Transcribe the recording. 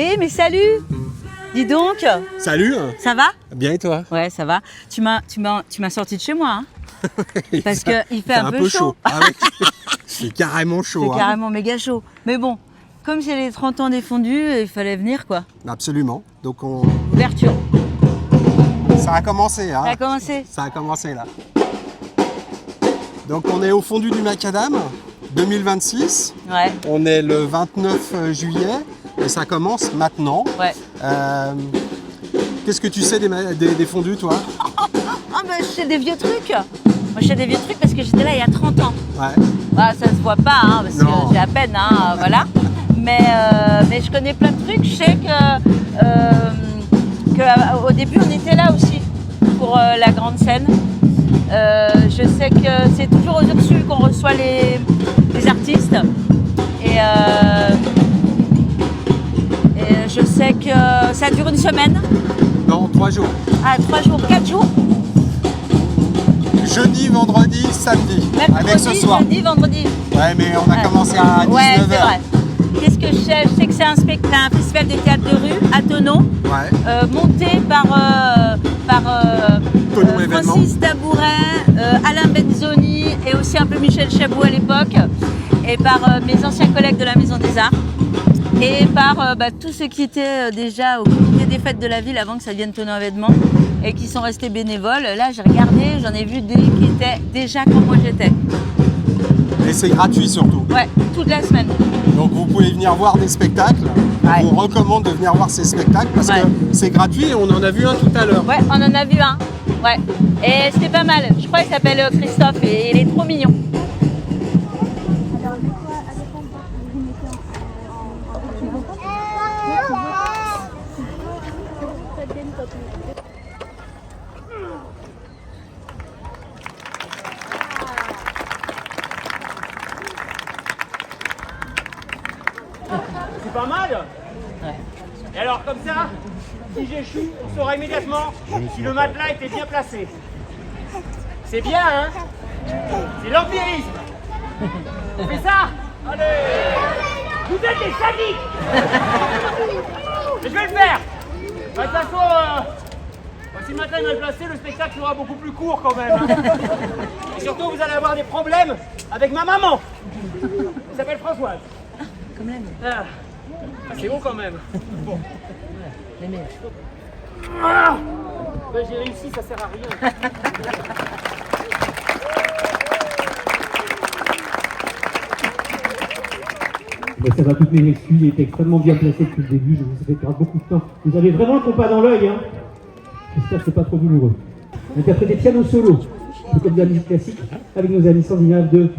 Eh mais salut! Dis donc! Salut! Ça va? Bien et toi? Ouais, ça va. Tu m'as sorti de chez moi, hein? Parce qu'il fait un peu chaud. Ah oui. C'est carrément chaud. C'est carrément méga chaud. Mais bon, comme c'est les 30 ans des fondus, il fallait venir quoi. Absolument. Donc Ouverture. Ça a commencé. Hein. Ça a commencé. Ça a commencé là. Donc on est au fondu du macadam 2026. Ouais. On est le 29 juillet et ça commence maintenant. Ouais. Qu'est-ce que tu sais des fondus toi? Ah bah je sais des vieux trucs. Moi je sais des vieux trucs parce que j'étais là il y a 30 ans. Ouais. Bah, ça se voit pas hein, parce Non. que j'ai à peine, hein, voilà. Mais je connais plein de trucs. Je sais que au début on était là aussi pour la grande scène. Je sais que c'est toujours aux Ursules qu'on reçoit les artistes. Et je sais que ça dure une semaine. Non, 3 jours. Ah, 3 jours, 4 jours. Jeudi, vendredi, samedi. Mercredi, avec ce soir. jeudi, vendredi. Ouais, mais on a commencé à 19h. Ouais, c'est vrai. Qu'est-ce que je sais? Je sais que c'est un festival de théâtre de rue à Thonon, Ouais. monté par Francis Tabouret, Alain Benzoni et aussi un peu Michel Chabot à l'époque, et par mes anciens collègues de la Maison des Arts, et par tous ceux qui étaient déjà au comité des fêtes de la ville avant que ça devienne Thonon Événements et qui sont restés bénévoles. Là, j'ai regardé, j'en ai vu des qui étaient déjà comme moi j'étais. Et c'est gratuit surtout. Ouais, toute la semaine. Donc vous pouvez venir voir des spectacles. Ouais. On vous recommande de venir voir ces spectacles parce Ouais. que c'est gratuit et on en a vu un tout à l'heure. Ouais, on en a vu un. Ouais. Et c'était pas mal. Je crois qu'il s'appelle Christophe et il est trop mignon. C'est pas mal. Ouais. Et alors comme ça, si j'échoue, on saura immédiatement si le matelas était bien placé. C'est bien, hein? C'est l'empirisme. On fait ça? Allez! Vous êtes des sadiques! Mais je vais le faire! De toute façon, si le matelas est mal placé, le spectacle sera beaucoup plus court quand même. Hein. Et surtout, vous allez avoir des problèmes avec ma maman. Elle s'appelle Françoise. Comme l'aime. Ah, c'est bon quand même. Bon. Les meilleurs. Ah, ben, j'ai réussi, ça sert à rien. Ça va, toutes mes excuses, il était extrêmement bien placé depuis le début, je vous ai fait perdre beaucoup de temps. Vous avez vraiment le compas dans l'œil, hein. J'espère que c'est pas trop douloureux. On interprète des pianos solo, c'est comme de la musique classique, avec nos amis scandinaves de...